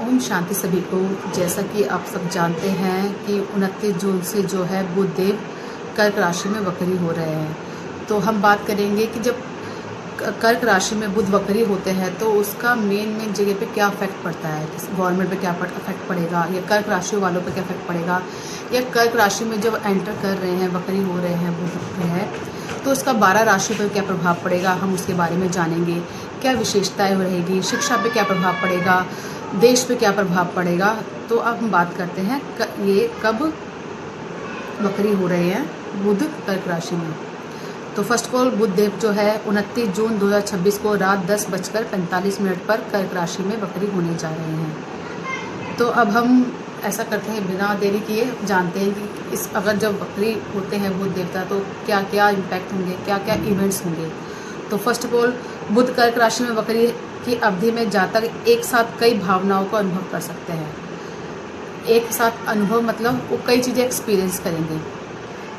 ओम शांति सभी को। जैसा कि आप सब जानते हैं कि 29 जून से जो है बुध देव कर्क राशि में वक्री हो रहे हैं। तो हम बात करेंगे कि जब कर्क राशि में बुध वक्री होते हैं तो उसका मेन जगह पे क्या इफेक्ट पड़ता है, गवर्नमेंट पे क्या इफेक्ट पड़ेगा, या कर्क राशि वालों पे क्या इफेक्ट पड़ेगा, या कर्क राशि में जब एंटर कर रहे हैं, वक्री हो रहे हैं, बुध है, तो उसका 12 राशि पर क्या प्रभाव पड़ेगा, हम उसके बारे में जानेंगे। क्या विशेषताएं रहेगी, शिक्षा पे क्या प्रभाव पड़ेगा, देश पे क्या प्रभाव पड़ेगा। तो अब हम बात करते हैं ये कब वक्री हो रहे हैं बुध कर्क राशि में। तो फर्स्ट ऑफ ऑल बुध देव जो है 29 जून 2026 को रात 10:45 पर कर्क राशि में वक्री होने जा रहे हैं। तो अब हम ऐसा करते हैं, बिना देरी किए जानते हैं कि इस अगर जब वक्री होते हैं बुध देवता तो क्या क्या इम्पैक्ट होंगे, क्या क्या इवेंट्स होंगे। तो फर्स्ट ऑफ ऑल बुध कर्क राशि में वक्री की अवधि में जातक एक साथ कई भावनाओं को अनुभव कर सकते हैं। एक साथ अनुभव मतलब वो कई चीज़ें एक्सपीरियंस करेंगे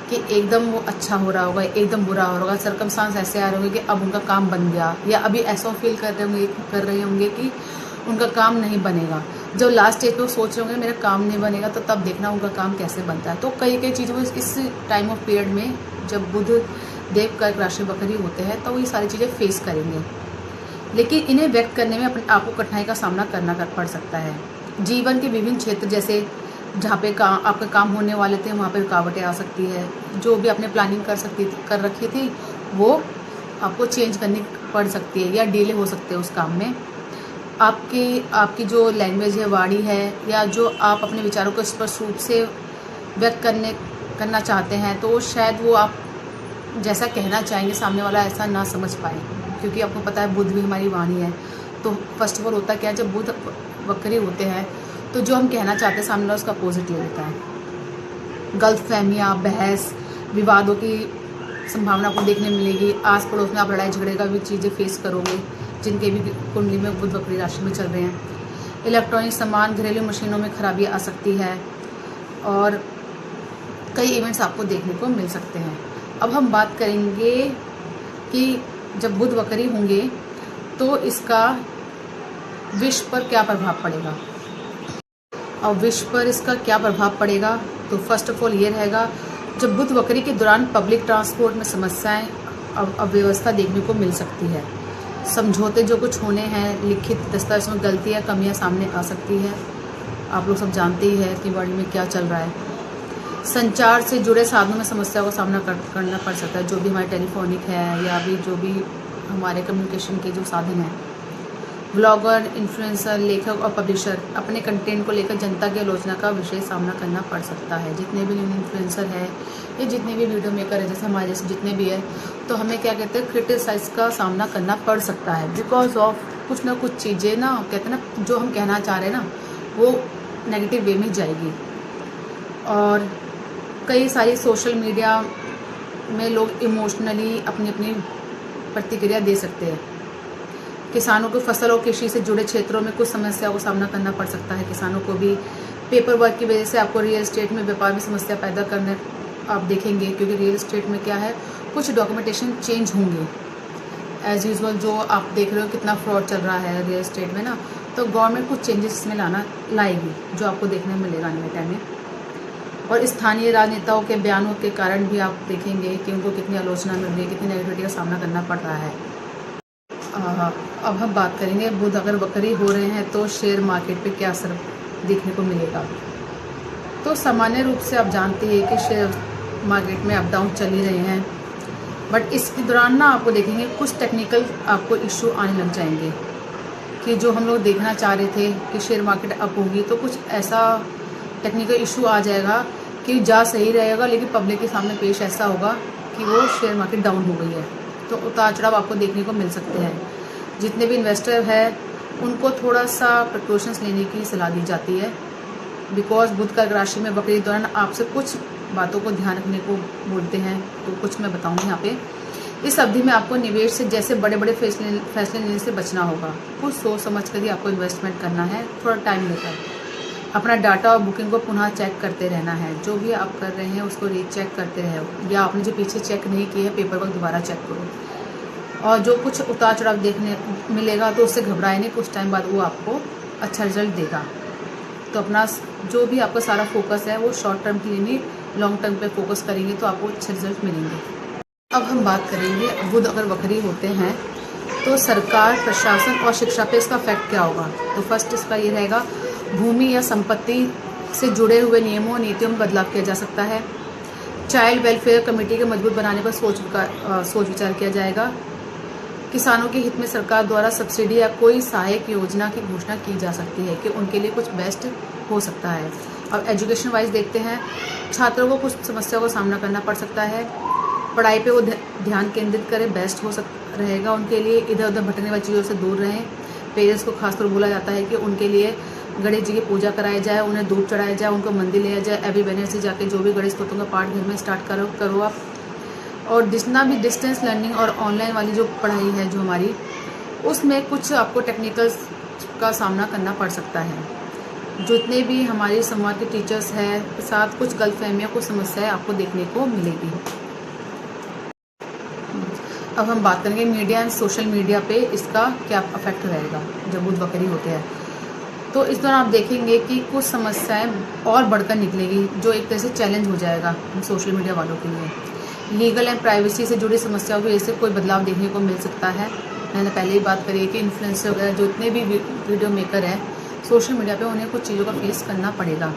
कि एकदम वो अच्छा हो रहा होगा, एकदम बुरा हो रहा होगा, सरकमस्टांस ऐसे आ रहे होंगे कि अब उनका काम बन गया, या अभी ऐसा फील कर रहे होंगे कि उनका काम नहीं बनेगा। जब लास्ट स्टेज पे सोच रहे होंगे मेरा काम नहीं बनेगा, तो तब देखना उनका काम कैसे बनता है। तो कई चीज़ों को इस टाइम ऑफ पीरियड में जब बुध देव कर्क राशि वक्री होते हैं तो वो ये सारी चीज़ें फेस करेंगे, लेकिन इन्हें व्यक्त करने में अपने आप को कठिनाई का सामना करना पड़ सकता है। जीवन के विभिन्न क्षेत्र, जैसे जहाँ पे आपके काम होने वाले थे वहाँ पे रुकावटें आ सकती है। जो भी आपने प्लानिंग कर रखी थी वो आपको चेंज करनी पड़ सकती है, या डिले हो सकते हैं उस काम में। आपकी जो लैंग्वेज है, वाणी है, या जो आप अपने विचारों को स्पष्ट रूप से व्यक्त करना चाहते हैं, तो शायद वो आप जैसा कहना चाहेंगे सामने वाला ऐसा ना समझ पाए, क्योंकि आपको पता है बुध भी हमारी वाणी है। तो फर्स्ट ऑफ ऑल होता क्या है, जब बुध वक्री होते हैं तो जो हम कहना चाहते हैं सामने वाला उसका अपोजिट ले लेता है। गलतफहमियाँ, बहस, विवादों की संभावना आपको देखने मिलेगी। आस पड़ोस में आप लड़ाई झगड़े का भी चीज़ें फेस करोगे, जिनके भी कुंडली में बुध वक्री राशि में चल रहे हैं। इलेक्ट्रॉनिक सामान, घरेलू मशीनों में खराबी आ सकती है, और कई इवेंट्स आपको देखने को मिल सकते हैं। अब हम बात करेंगे कि जब बुध वक्री होंगे तो इसका विश्व पर क्या प्रभाव पड़ेगा। और विश्व पर इसका क्या प्रभाव पड़ेगा, तो फर्स्ट ऑफ ऑल ये रहेगा, जब बुध वक्री के दौरान पब्लिक ट्रांसपोर्ट में समस्याएं, अव्यवस्था देखने को मिल सकती है। समझौते जो कुछ होने हैं, लिखित दस्तावेज़ में गलतियाँ, कमियाँ सामने आ सकती है। आप लोग सब जानते ही है कि वर्ल्ड में क्या चल रहा है। संचार से जुड़े साधनों में समस्या का सामना करना पड़ सकता है, जो भी हमारे टेलीफोनिक है, या भी जो भी हमारे कम्युनिकेशन के जो साधन हैं। ब्लॉगर, इन्फ्लुएंसर, लेखक और पब्लिशर अपने कंटेंट को लेकर जनता की आलोचना का विशेष सामना करना पड़ सकता है। जितने भी इन्फ्लुएंसर है या जितने भी वीडियो मेकर है, जैसे हमारे जैसे जितने भी है, तो हमें क्या कहते हैं, क्रिटिसाइज का सामना करना पड़ सकता है, बिकॉज ऑफ कुछ ना कुछ चीज़ें ना कहते हैं ना, जो हम कहना चाह रहे हैं ना वो नेगेटिव वे में जाएगी। और कई सारी सोशल मीडिया में लोग इमोशनली अपनी अपनी प्रतिक्रिया दे सकते हैं। किसानों को फसल और कृषि से जुड़े क्षेत्रों में कुछ समस्याओं का सामना करना पड़ सकता है। किसानों को भी पेपर वर्क की वजह से आपको रियल एस्टेट में व्यापार में समस्या पैदा करने आप देखेंगे, क्योंकि रियल एस्टेट में क्या है, कुछ डॉक्यूमेंटेशन चेंज होंगे। एज यूजुअल जो आप देख रहे हो कितना फ्रॉड चल रहा है रियल एस्टेट में ना, तो गवर्नमेंट कुछ चेंजेस इसमें लाएगी, जो आपको देखने मिलेगा आने वाले टाइम में। और स्थानीय राजनेताओं के बयानों के कारण भी आप देखेंगे कि उनको कितनी आलोचना मिल रही है, कितनी नेगेटिविटी का सामना करना पड़ रहा है। अब हम बात करेंगे बुध अगर वक्री हो रहे हैं तो शेयर मार्केट पे क्या असर देखने को मिलेगा। तो सामान्य रूप से आप जानते हैं कि शेयर मार्केट में अप डाउन चल ही रहे हैं, बट इसके दौरान ना आपको देखेंगे कुछ टेक्निकल आपको इशू आने लग जाएंगे, कि जो हम लोग देखना चाह रहे थे कि शेयर मार्केट अप होगी, तो कुछ ऐसा टेक्निकल इशू आ जाएगा कि जा सही रहेगा, लेकिन पब्लिक के सामने पेश ऐसा होगा कि वो शेयर मार्केट डाउन हो गई है। तो उतार चढ़ाव आपको देखने को मिल सकते हैं। जितने भी इन्वेस्टर है उनको थोड़ा सा प्रिकॉशंस लेने की सलाह दी जाती है, बिकॉज बुध कर्क राशि में वक्री दौरान आपसे कुछ बातों को ध्यान रखने को बोलते हैं। तो कुछ मैं बताऊँगी यहाँ पे। इस अवधि में आपको निवेश से जैसे बड़े बड़े फैसले लेने से बचना होगा। कुछ सोच समझ कर ही आपको इन्वेस्टमेंट करना है, थोड़ा टाइम लेकर। अपना डाटा और बुकिंग को पुनः चेक करते रहना है। जो भी आप कर रहे हैं उसको रीचेक करते रहो, या आपने जो पीछे चेक नहीं किए है पेपर वर्क दोबारा चेक करो। और जो कुछ उतार चढ़ाव देखने मिलेगा तो उससे घबराए नहीं, कुछ टाइम बाद वो आपको अच्छा रिजल्ट देगा। तो अपना जो भी आपका सारा फोकस है वो शॉर्ट टर्म के लिए नहीं, लॉन्ग टर्म पे फोकस करेंगे तो आपको अच्छे रिजल्ट मिलेंगे। अब हम बात करेंगे बुध अगर वक्री होते हैं तो सरकार, प्रशासन और शिक्षा पे इसका इफेक्ट क्या होगा। तो फर्स्ट इसका ये रहेगा, भूमि या संपत्ति से जुड़े हुए नियमों और नीतियों में बदलाव किया जा सकता है। चाइल्ड वेलफेयर कमेटी के मजबूत बनाने पर सोच विचार किया जाएगा। किसानों के हित में सरकार द्वारा सब्सिडी या कोई सहायक योजना की घोषणा की जा सकती है कि उनके लिए कुछ बेस्ट हो सकता है। अब एजुकेशन वाइज देखते हैं, छात्रों को कुछ समस्याओं का सामना करना पड़ सकता है। पढ़ाई पे वो ध्यान केंद्रित करें, बेस्ट रहेगा उनके लिए। इधर उधर भटकने वाली चीज़ों से दूर रहें। पेरेंट्स को खासकर बोला जाता है कि उनके लिए गणेश जी की पूजा कराई जाए, उन्हें धूप चढ़ाया जाए, उनको मंदिर ले जाए। एवरी वेडनेसडे जाके जो भी गणेश स्तोत्रों का पाठ घर में स्टार्ट करो आप। और जितना भी डिस्टेंस लर्निंग और ऑनलाइन वाली जो पढ़ाई है जो हमारी, उसमें कुछ आपको टेक्निकल का सामना करना पड़ सकता है। जितने भी हमारे समाज के टीचर्स हैं, साथ कुछ गलतफहमियों को समस्याएं आपको देखने को मिलेगी। अब हम बात करेंगे मीडिया एंड सोशल मीडिया पे इसका क्या इफेक्ट रहेगा जब बुध वक्री होते हैं। तो इस दौरान आप देखेंगे कि कुछ समस्याएं और बढ़कर निकलेगी, जो एक तरह से चैलेंज हो जाएगा हम सोशल मीडिया वालों के लिए। लीगल एंड प्राइवेसी से जुड़ी समस्याओं की वजह से कोई बदलाव देखने को मिल सकता है। मैंने पहले ही बात करी है कि इन्फ्लुएंसर वगैरह जो इतने भी वीडियो मेकर हैं सोशल मीडिया पे, उन्हें कुछ चीज़ों का फेस करना पड़ेगा।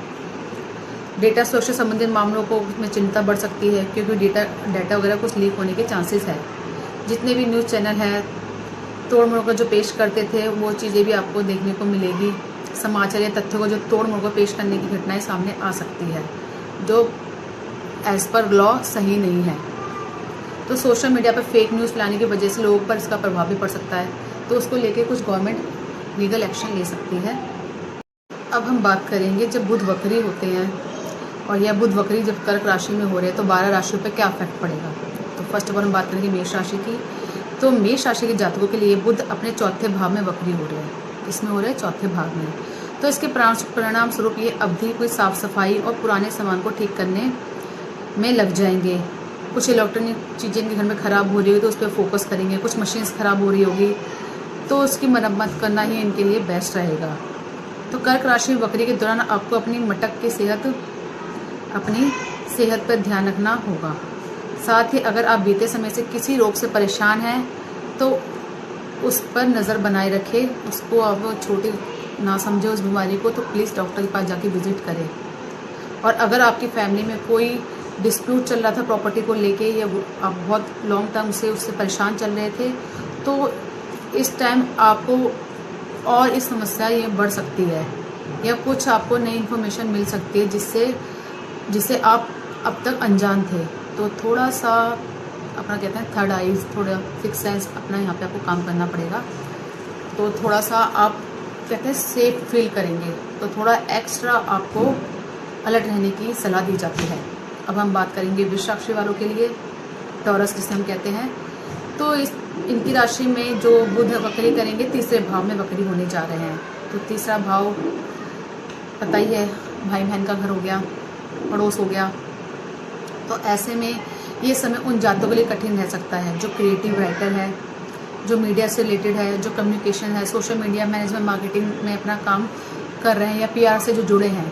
डेटा सुरक्षा संबंधित मामलों को में चिंता बढ़ सकती है, क्योंकि डेटा वगैरह कुछ लीक होने के चांसेस है। जितने भी न्यूज़ चैनल है तोड़ मोड़ कर जो पेश करते थे वो चीज़ें भी आपको देखने को मिलेगी। समाचार या तथ्यों को जो तोड़ मोड़ कर पेश करने की घटनाएं सामने आ सकती है, जो एज पर लॉ सही नहीं है। तो सोशल मीडिया पर फेक न्यूज़ फैलाने की वजह से लोगों पर इसका प्रभाव भी पड़ सकता है, तो उसको लेके कुछ गवर्नमेंट लीगल एक्शन ले सकती है। अब हम बात करेंगे जब बुध वक्री होते हैं और यह बुध वक्री जब कर्क राशि में हो रहे हैं तो 12 राशियों पर क्या इफेक्ट पड़ेगा। तो फर्स्ट ऑफ ऑल हम बात करेंगे मेष राशि की। तो मेष राशि के जातकों के लिए बुध अपने चौथे भाव में वक्री हो रहे हैं। इसमें हो रहे हैं चौथे भाव में। तो इसके परिणाम स्वरूप ये अवधि कोई साफ सफाई और पुराने सामान को ठीक करने में लग जाएंगे। कुछ इलेक्ट्रॉनिक चीज़ें इनके घर में ख़राब हो रही होगी तो उस पर फोकस करेंगे। कुछ मशीन्स ख़राब हो रही होगी तो उसकी मरम्मत करना ही इनके लिए बेस्ट रहेगा। तो कर्क राशि वक्री के दौरान आपको अपनी सेहत पर ध्यान रखना होगा। साथ ही अगर आप बीते समय से किसी रोग से परेशान हैं तो उस पर नज़र बनाए रखें, उसको आप छोटी ना समझे उस बीमारी को, तो प्लीज़ डॉक्टर के पास जाके विजिट करें। और अगर आपकी फैमिली में कोई डिस्प्यूट चल रहा था प्रॉपर्टी को लेके, या आप बहुत लॉन्ग टर्म से उससे परेशान चल रहे थे, तो इस टाइम आपको और इस समस्या ये बढ़ सकती है, या कुछ आपको नई इन्फॉर्मेशन मिल सकती है जिससे आप अब तक अनजान थे। तो थोड़ा सा अपना कहते हैं थर्ड आइज, थोड़ा सिक्स सेंस अपना यहाँ पे आपको काम करना पड़ेगा। तो थोड़ा सा आप कहते हैं सेफ फील करेंगे, तो थोड़ा एक्स्ट्रा आपको अलर्ट रहने की सलाह दी जाती है। अब हम बात करेंगे वृश्चिक राशि वालों के लिए, टॉरस जिसे हम कहते हैं। तो इनकी राशि में जो बुध वक्री करेंगे तीसरे भाव में वक्री होने जा रहे हैं। तो तीसरा भाव पता ही है, भाई बहन का घर हो गया, पड़ोस हो गया। तो ऐसे में ये समय उन जातकों के लिए कठिन रह सकता है जो क्रिएटिव राइटर है, जो मीडिया से रिलेटेड है, जो कम्युनिकेशन है, सोशल मीडिया मैनेजमेंट मार्केटिंग में अपना काम कर रहे हैं, या पीआर से जो जुड़े हैं।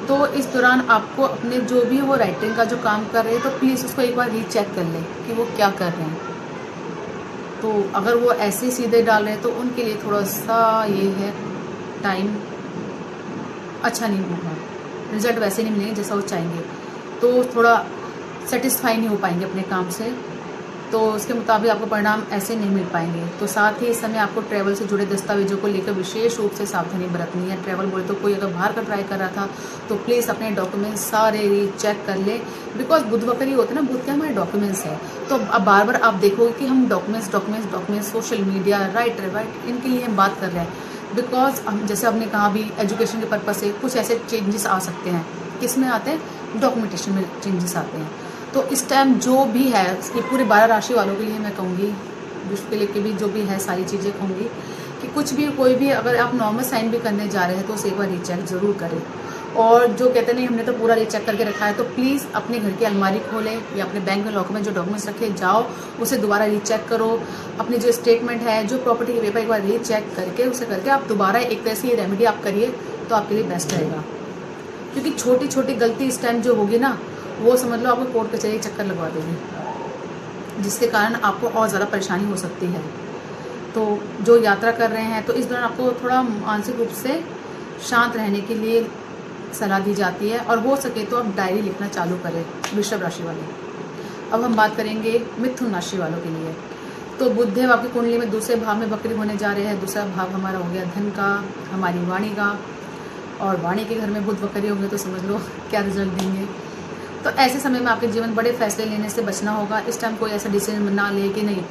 तो इस दौरान आपको अपने जो भी वो राइटिंग का जो काम कर रहे हैं तो प्लीज़ उसको एक बार रीचेक कर लें कि वो क्या कर रहे हैं। तो अगर वो ऐसे सीधे डाल रहे हैं तो उनके लिए थोड़ा सा ये है, टाइम अच्छा नहीं होगा, रिजल्ट वैसे नहीं मिलेंगे जैसा वो चाहेंगे, तो थोड़ा सेटिस्फाई नहीं हो पाएंगे अपने काम से, तो उसके मुताबिक आपको परिणाम ऐसे नहीं मिल पाएंगे। तो साथ ही इस समय आपको ट्रैवल से जुड़े दस्तावेजों को लेकर विशेष रूप से सावधानी बरतनी है। ट्रैवल बोले तो कोई अगर बाहर का ट्राई कर रहा था तो प्लीज़ अपने डॉक्यूमेंट्स सारे रीचेक कर ले, बिकॉज बुध वक्री होते हैं ना, बुध के हमारे डॉक्यूमेंट्स हैं। तो अब बार बार आप देखोगे कि हम डॉक्यूमेंट्स सोशल मीडिया राइट इनके लिए हम बात कर रहे हैं, बिकॉज हम जैसे आपने कहा भी एजुकेशन के पर्पज़ से कुछ ऐसे चेंजेस आ सकते हैं। किस में आते हैं? डॉक्यूमेंटेशन में चेंजेस आते हैं। तो इस टाइम जो भी है इसकी पूरे 12 राशि वालों के लिए मैं कहूँगी, जिसके लेके भी जो भी है सारी चीज़ें कहूँगी कि कुछ भी कोई भी अगर आप नॉर्मल साइन भी करने जा रहे हैं तो उसे एक बार रीचेक ज़रूर करें। और जो कहते नहीं हमने तो पूरा रीचेक करके रखा है, तो प्लीज़ अपने घर की अलमारी खोलें या अपने बैंक में लॉकर में जो डॉक्यूमेंट्स रखे जाओ उसे दोबारा रीचेक करो। अपनी जो स्टेटमेंट है, जो प्रॉपर्टी के पेपर, एक बार रीचेक करके उसे करके आप दोबारा एक तरह से ये रेमेडी आप करिए तो आपके लिए बेस्ट रहेगा। क्योंकि छोटी छोटी गलती इस टाइम जो होगी ना, वो समझ लो आपको कोर्ट कचहरी चक्कर लगवा देगी, जिसके कारण आपको और ज़्यादा परेशानी हो सकती है। तो जो यात्रा कर रहे हैं तो इस दौरान आपको थोड़ा मानसिक रूप से शांत रहने के लिए सलाह दी जाती है, और हो सके तो आप डायरी लिखना चालू करें वृषभ राशि वाले। अब हम बात करेंगे मिथुन राशि वालों के लिए। तो बुधदेव आपकी कुंडली में दूसरे भाव में वक्री होने जा रहे हैं। दूसरा भाव हमारा हो गया धन का, हमारी वाणी का, और वाणी के घर में बुध वक्री होंगे तो समझ लो क्या रिजल्ट देंगे। तो ऐसे समय में आपके जीवन बड़े फैसले लेने से बचना होगा। इस टाइम कोई ऐसा डिसीजन ना ले कि नहीं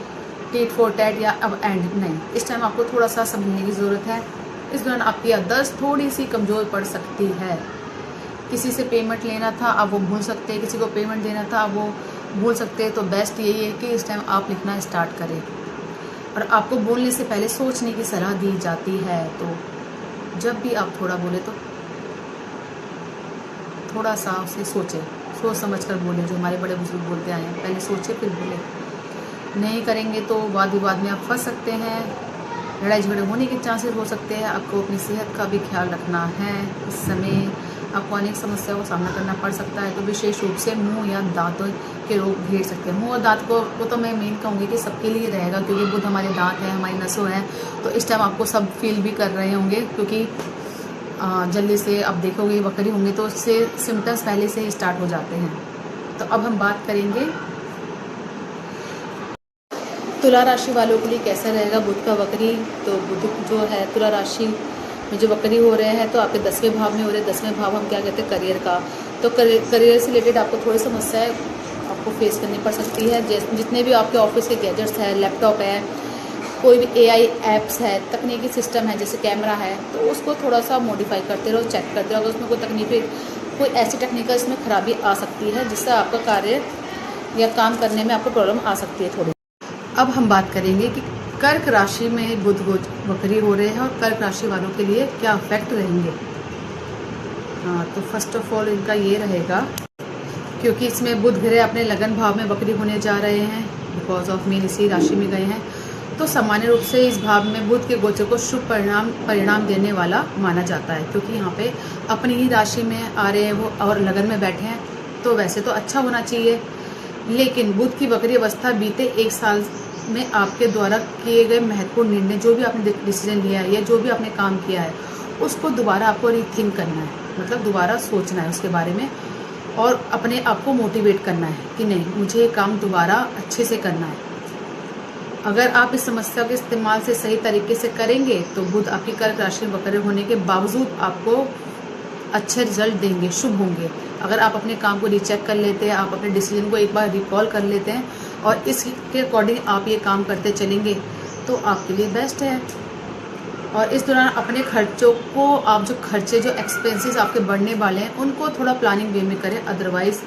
टीट फॉर टैट या अब एंड, नहीं। इस टाइम आपको थोड़ा सा समझने की ज़रूरत है। इस दौरान आपकी याददाश्त थोड़ी सी कमज़ोर पड़ सकती है। किसी से पेमेंट लेना था आप वो भूल सकते हैं, किसी को पेमेंट देना था आप वो भूल सकते हैं। तो बेस्ट यही है कि इस टाइम आप लिखना स्टार्ट करें, और आपको बोलने से पहले सोचने की सलाह दी जाती है। तो जब भी आप थोड़ा बोले तो थोड़ा सा उसे सोचें, सोच समझ कर बोले, जो हमारे बड़े बुजुर्ग बोलते आए हैं, पहले सोचे फिर बोले। नहीं करेंगे तो वाद विवाद में आप फंस सकते हैं, लड़ाई झगड़े होने के चांसेस हो सकते हैं। आपको अपनी सेहत का भी ख्याल रखना है। इस समय आपको अनेक समस्याओं का सामना करना पड़ सकता है। तो विशेष रूप से मुंह या दांतों के रोग घेर सकते हैं। मुंह और दांत को वो तो मैं मेन कहूँगी कि सबके लिए रहेगा, क्योंकि बुध हमारे दांत हैं, हमारी नसों हैं। तो इस टाइम आपको सब फील भी कर रहे होंगे, क्योंकि जल्दी से आप देखोगे वक्री होंगे तो उससे सिम्टम्स पहले से ही स्टार्ट हो जाते हैं। तो अब हम बात करेंगे तुला राशि वालों के लिए कैसा रहेगा बुध का वक्री। तो बुध जो है तुला राशि में जो वक्री हो रहे हैं, तो आपके 10वें भाव में हो रहे हैं। 10वें भाव हम क्या कहते हैं, करियर का। तो करियर से रिलेटेड आपको थोड़ी समस्याएं आपको फेस करनी पड़ सकती है। जितने भी आपके ऑफिस के गैजेट्स हैं, लैपटॉप है, कोई भी AI ऐप्स है, तकनीकी सिस्टम है, जैसे कैमरा है, तो उसको थोड़ा सा मॉडिफाई करते रहो, चेक करते रहो। अगर उसमें कोई ऐसी टेक्निकल इसमें खराबी आ सकती है जिससे आपका कार्य या काम करने में आपको प्रॉब्लम आ सकती है थोड़ी। अब हम बात करेंगे कि कर्क राशि में बुध वक्री हो रहे हैं और कर्क राशि वालों के लिए क्या इफेक्ट रहेंगे। तो फर्स्ट ऑफ ऑल इनका ये रहेगा, क्योंकि इसमें बुध ग्रह अपने लगन भाव में वक्री होने जा रहे हैं, बिकॉज ऑफ मीन इसी राशि में गए हैं। तो सामान्य रूप से इस भाव में बुध के गोचर को शुभ परिणाम देने वाला माना जाता है, क्योंकि यहाँ पे अपनी ही राशि में आ रहे हैं वो और लगन में बैठे हैं। तो वैसे तो अच्छा होना चाहिए, लेकिन बुध की वक्री अवस्था बीते 1 साल में आपके द्वारा किए गए महत्वपूर्ण निर्णय, जो भी आपने डिसीजन लिया है या जो भी आपने काम किया है, उसको दोबारा आपको रीथिंक करना है, मतलब दोबारा सोचना है उसके बारे में, और अपने आप को मोटिवेट करना है कि नहीं मुझे ये काम दोबारा अच्छे से करना है। अगर आप इस समस्या के इस्तेमाल से सही तरीके से करेंगे तो बुध आपकी कर्क राशि में वक्री होने के बावजूद आपको अच्छे रिजल्ट देंगे, शुभ होंगे। अगर आप अपने काम को रीचेक कर लेते हैं, आप अपने डिसीजन को एक बार रिकॉल कर लेते हैं और इसके अकॉर्डिंग आप ये काम करते चलेंगे तो आपके लिए बेस्ट है। और इस दौरान अपने खर्चों को आप जो एक्सपेंसेस आपके बढ़ने वाले हैं उनको थोड़ा प्लानिंग वे में करें, अदरवाइज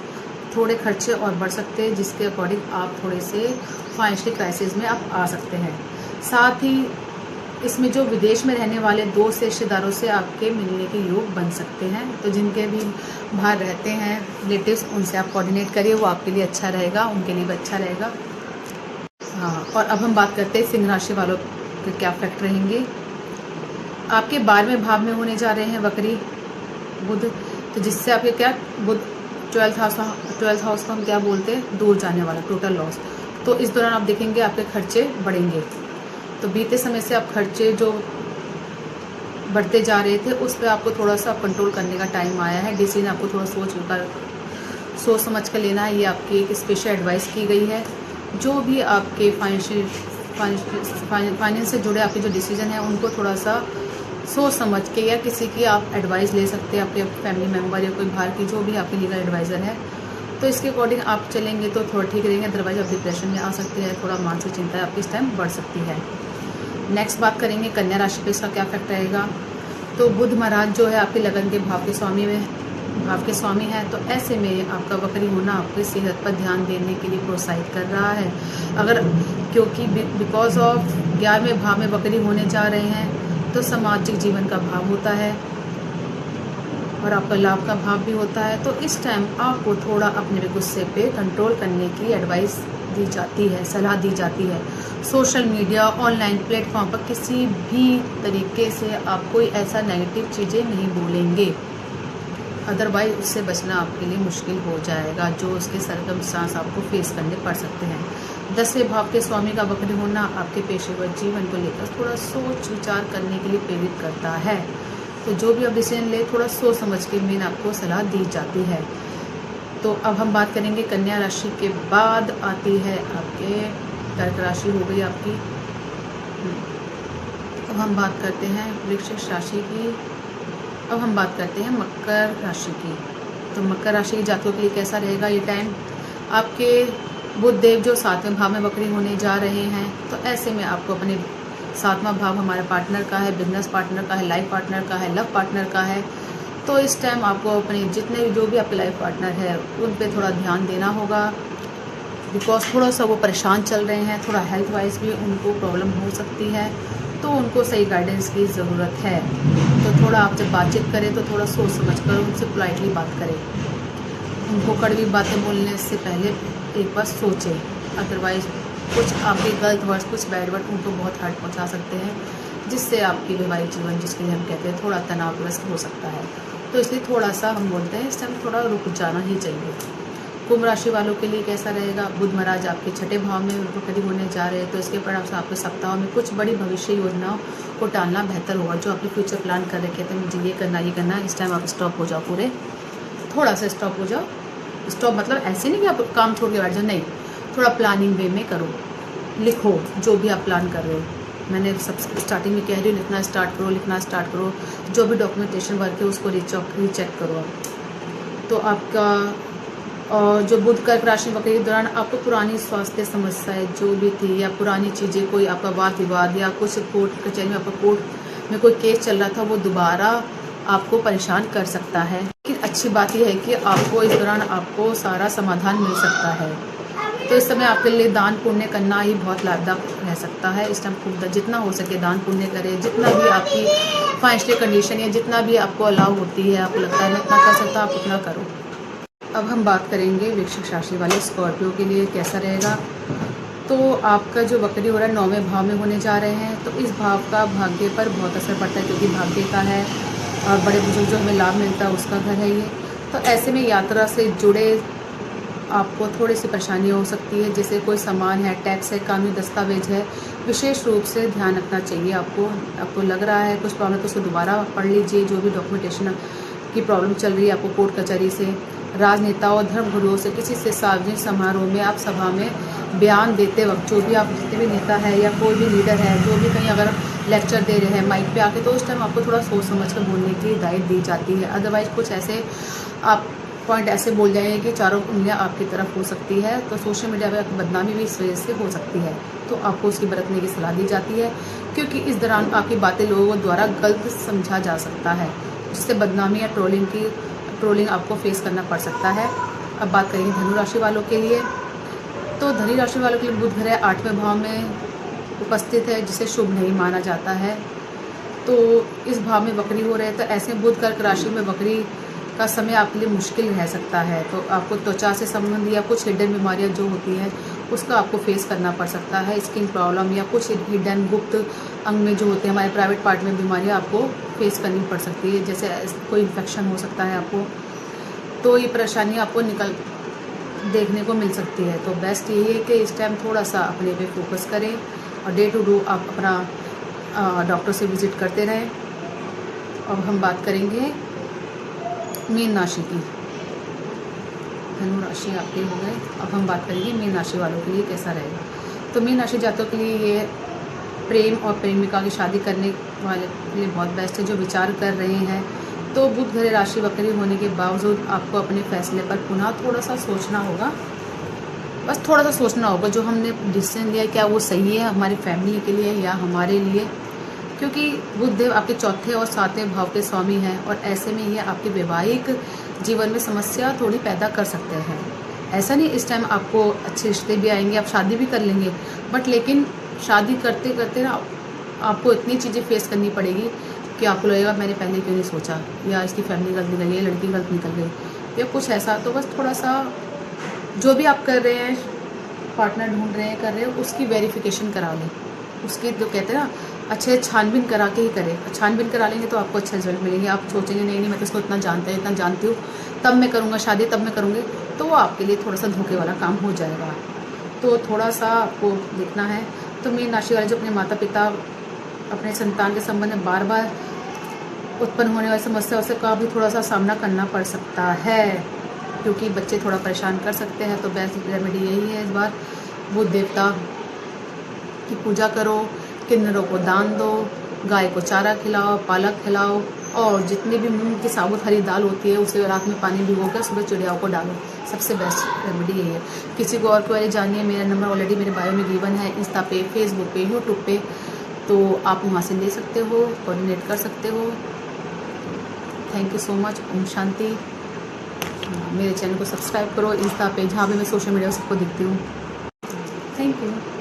थोड़े खर्चे और बढ़ सकते हैं, जिसके अकॉर्डिंग आप थोड़े से फाइनेंशियल क्राइसिस में आप आ सकते हैं। साथ ही इसमें जो विदेश में रहने वाले दोस्त रिश्तेदारों से आपके मिलने के योग बन सकते हैं। तो जिनके भी बाहर रहते हैं रिलेटिव्स, उनसे आप कोऑर्डिनेट करिए, वो आपके लिए अच्छा रहेगा, उनके लिए भी अच्छा रहेगा। हाँ, और अब हम बात करते हैं सिंह राशि वालों के क्या इफेक्ट रहेंगे। आपके 12वें भाव में होने जा रहे हैं वक्री बुध, तो जिससे आपके क्या बुध 12th हाउस को हम क्या बोलते हैं, दूर जाने वाला, टोटल लॉस। तो इस दौरान आप देखेंगे आपके खर्चे बढ़ेंगे। तो बीते समय से आप खर्चे जो बढ़ते जा रहे थे उस पर आपको थोड़ा सा कंट्रोल करने का टाइम आया है। डिसीजन आपको थोड़ा सोच समझ कर लेना है। ये आपकी एक स्पेशल एडवाइस की गई है। जो भी आपके फाइनेंस से जुड़े आपके जो डिसीजन है उनको थोड़ा सा सोच समझ के, या किसी की आप एडवाइस ले सकते हैं, आपके फैमिली मेम्बर या कोई बाहर की जो भी आपके लीगल एडवाइज़र है। तो इसके अकॉर्डिंग आप चलेंगे तो थोड़ा ठीक रहेंगे, अदरवाइज आप डिप्रेशन में आ सकते हैं, थोड़ा मानसिक चिंता आपकी इस टाइम बढ़ सकती है। नेक्स्ट बात करेंगे कन्या राशि पे इसका क्या इफेक्ट रहेगा। तो बुध महाराज जो है आपके लगन के भाव के स्वामी है, तो ऐसे में आपका वक्री होना आपकी सेहत पर ध्यान देने के लिए प्रोत्साहित कर रहा है। अगर क्योंकि बिकॉज ऑफ 11वें भाव में वक्री होने जा रहे हैं तो सामाजिक जीवन का भाव होता है, और आपका लाभ का भाव भी होता है। तो इस टाइम आपको थोड़ा अपने गुस्से पे कंट्रोल करने की एडवाइस दी जाती है, सलाह दी जाती है। सोशल मीडिया, ऑनलाइन प्लेटफॉर्म पर किसी भी तरीके से आप कोई ऐसा नेगेटिव चीज़ें नहीं बोलेंगे, अदरवाइज उससे बचना आपके लिए मुश्किल हो जाएगा, जो उसके सर्कमस्टांस आपको फेस करने पड़ सकते हैं। 10वें भाव के स्वामी का वक्र होना आपके पेशेवर जीवन को लेकर थोड़ा सोच विचार करने के लिए प्रेरित करता है। तो जो भी आप डिसीजन ले, थोड़ा सोच समझ के मेन आपको सलाह दी जाती है। तो अब हम बात करेंगे कन्या राशि के बाद आती है आपके कर्क राशि हो गई आपकी। अब हम बात करते हैं वृश्चिक राशि की। अब हम बात करते हैं मकर राशि की। तो मकर राशि के जातकों के लिए कैसा रहेगा ये टाइम? आपके बुध देव जो 7वें भाव में वक्री होने जा रहे हैं, तो ऐसे में आपको अपने 7वां भाव हमारे पार्टनर का है, बिजनेस पार्टनर का है, लाइफ पार्टनर का है, लव पार्टनर का है। तो इस टाइम आपको अपने जितने जो भी आपके लाइफ पार्टनर है उन पे थोड़ा ध्यान देना होगा, बिकॉज थोड़ा सा वो परेशान चल रहे हैं, थोड़ा हेल्थ वाइज भी उनको प्रॉब्लम हो सकती है, तो उनको सही गाइडेंस की ज़रूरत है। तो थोड़ा आप जब बातचीत करें तो थोड़ा सोच समझ कर उनसे पोलाइटली बात करें। उनको कड़वी बातें बोलने से पहले एक बार सोचें, अदरवाइज कुछ आपके गलत वर्ड्स, कुछ बैड वर्ड उनको बहुत हर्ट पहुंचा सकते हैं, जिससे आपकी वैवाहिक जीवन, जिसके लिए हम कहते हैं, थोड़ा तनावग्रस्त हो सकता है। तो इसलिए थोड़ा सा हम बोलते हैं इस टाइम थोड़ा रुक जाना ही चाहिए। कुंभ राशि वालों के लिए कैसा रहेगा? बुध महाराज आपके 6ठे भाव में वक्री होने जा रहे हैं, तो इसके परिणाम से आपके सप्ताह में कुछ बड़ी भविष्य योजनाओं को टालना बेहतर होगा। जो आपके फ्यूचर प्लान कर रखे थे, मुझे ये करना, इस टाइम आप स्टॉप हो जाओ, पूरे थोड़ा सा स्टॉप हो जाओ। स्टॉप मतलब ऐसे नहीं कि आप काम छोड़ के बैठ जाओ, नहीं, थोड़ा प्लानिंग वे में करो, लिखो जो भी आप प्लान कर रहे हो। मैंने सब स्टार्टिंग में कह रही हूँ, लिखना स्टार्ट करो। जो भी डॉक्यूमेंटेशन वर्क है उसको रीचेक करो आप। तो आपका और जो बुध कर्क राशि वक्री के दौरान आपको पुरानी स्वास्थ्य समस्याएं जो भी थी, या पुरानी चीज़ें, कोई आपका वाद विवाद या कुछ कोर्ट कचहरी में आपका कोर्ट में कोई केस चल रहा था, वो दोबारा आपको परेशान कर सकता है। लेकिन अच्छी बात यह है कि आपको इस दौरान आपको सारा समाधान मिल सकता है। तो इस समय आपके लिए दान पुण्य करना ही बहुत लाभदायक रह सकता है। इस टाइम खूब जितना हो सके दान पुण्य करें, जितना भी आपकी फाइनेंशियल कंडीशन या जितना भी आपको अलाउ होती है, आपको लगता है मैं इतना कर सकता, आप उतना करो। अब हम बात करेंगे वृश्चिक राशि वाले स्कॉर्पियो के लिए कैसा रहेगा। तो आपका जो वक्री हो रहा है 9वें भाव में होने जा रहे हैं, तो इस भाव का भाग्य पर बहुत असर पड़ता है, क्योंकि भाग्य का है और बड़े बुजुर्ग जो हमें लाभ मिलता है उसका घर है ये। तो ऐसे में यात्रा से जुड़े आपको थोड़ी सी परेशानी हो सकती है, जैसे कोई सामान है, टैक्स है, कानूनी दस्तावेज है, विशेष रूप से ध्यान रखना चाहिए। आपको लग रहा है कुछ प्रॉब्लम, तो उसको दोबारा पढ़ लीजिए। जो भी डॉक्यूमेंटेशन की प्रॉब्लम चल रही है आपको कोर्ट कचहरी से, राजनेताओं, धर्मगुरुओं से, किसी से सार्वजनिक समारोह में, आप सभा में बयान देते वक्त, जो भी आप जितने भी नेता है या कोई भी लीडर है, जो भी कहीं अगर लेक्चर दे रहे हैं माइक पे आके, तो उस टाइम आपको थोड़ा सोच समझ कर बोलने की हिदायत दी जाती है। अदरवाइज कुछ ऐसे आप पॉइंट ऐसे बोल जाएंगे कि चारों उंगलियां आपकी तरफ हो सकती है, तो सोशल मीडिया पर बदनामी भी इस वजह से हो सकती है। तो आपको उसकी बरतने की सलाह दी जाती है, क्योंकि इस दौरान आपकी बातें लोगों द्वारा गलत समझा जा सकता है, जिससे बदनामी या ट्रोलिंग आपको फेस करना पड़ सकता है। अब बात करेंगे धनु राशि वालों के लिए। तो धनु राशि वालों के लिए बुध ग्रह 8वें भाव में उपस्थित है, जिसे शुभ नहीं माना जाता है। तो इस भाव में वक्री हो रहे हैं, तो ऐसे बुध कर्क राशि में वक्री का समय आपके लिए मुश्किल रह सकता है। तो आपको त्वचा से संबंधित या कुछ हिडन बीमारियां जो होती हैं उसका आपको फेस करना पड़ सकता है। स्किन प्रॉब्लम या कुछ हिडन गुप्त अंग में जो होते हैं हमारे प्राइवेट पार्ट में बीमारियां आपको फेस करनी पड़ सकती है, जैसे कोई इन्फेक्शन हो सकता है आपको। तो ये परेशानी आपको देखने को मिल सकती है। तो बेस्ट यही है कि इस टाइम थोड़ा सा अपने पे फोकस करें और डे टू डे आप अपना डॉक्टर से विजिट करते रहें। अब हम बात करेंगे मीन राशि की। धनु राशि आपके हो गए, अब हम बात करेंगे मीन राशि वालों के लिए कैसा रहेगा। तो मीन राशि जातकों के लिए ये प्रेम और प्रेमिका की शादी करने वाले के लिए बहुत बेस्ट है, जो विचार कर रहे हैं। तो बुध ग्रह राशि वक्री होने के बावजूद आपको अपने फैसले पर पुनः थोड़ा सा सोचना होगा, बस थोड़ा सा सोचना होगा। जो हमने डिसीजन लिया क्या वो सही है हमारी फैमिली के लिए या हमारे लिए, क्योंकि बुध देव आपके 4थे और 7वें भाव के स्वामी हैं, और ऐसे में ये आपके वैवाहिक जीवन में समस्या थोड़ी पैदा कर सकते हैं। ऐसा नहीं इस टाइम आपको अच्छे रिश्ते भी आएंगे, आप शादी भी कर लेंगे, बट लेकिन शादी करते करते ना आपको इतनी चीज़ें फेस करनी पड़ेगी कि आपको लगेगा मैंने पहले क्यों नहीं सोचा, या इसकी फैमिली गलत निकल गई, लड़की गलत निकल गई या कुछ ऐसा। तो बस थोड़ा सा जो भी आप कर रहे हैं, पार्टनर ढूंढ रहे हैं, कर रहे हैं, उसकी वेरिफिकेशन करा लें। उसकी जो कहते हैं ना, अच्छे छानबीन करा के ही करें। छानबीन करा लेंगे तो आपको अच्छे रिजल्ट मिलेंगे। आप सोचेंगे नहीं मैं तो इसको इतना जानती हूँ, तब मैं करूँगा शादी, तब मैं करूँगी, तो वो आपके लिए थोड़ा सा धोखे वाला काम हो जाएगा। तो थोड़ा सा आपको देखना है। तो मीन राशि वाले जो अपने माता पिता, अपने संतान के संबंध में बार बार उत्पन्न होने वाली समस्या का भी थोड़ा सा सामना करना पड़ सकता है, क्योंकि बच्चे थोड़ा परेशान कर सकते हैं। तो बेस्ट रेमेडी यही है, इस बार बुध देवता की पूजा करो, किन्नरों को दान दो, गाय को चारा खिलाओ, पालक खिलाओ, और जितनी भी मूंग की साबुत हरी दाल होती है उसे रात में पानी भिगोकर सुबह चिड़ियाओं को डालो। सबसे बेस्ट रेमेडी यही है। किसी को और क्वेरी जानिए, मेरा नंबर ऑलरेडी मेरे बायो में गिवन है, इंस्टा पे, फेसबुक पे, यूट्यूब पे, तो आप वहाँ से ले सकते हो, कोऑर्डिनेट कर सकते हो। Thank you so much. ओम शांति। मेरे चैनल को सब्सक्राइब करो, इंस्टा पे, जहाँ भी मैं सोशल मीडिया सबको दिखती हूँ। Thank you.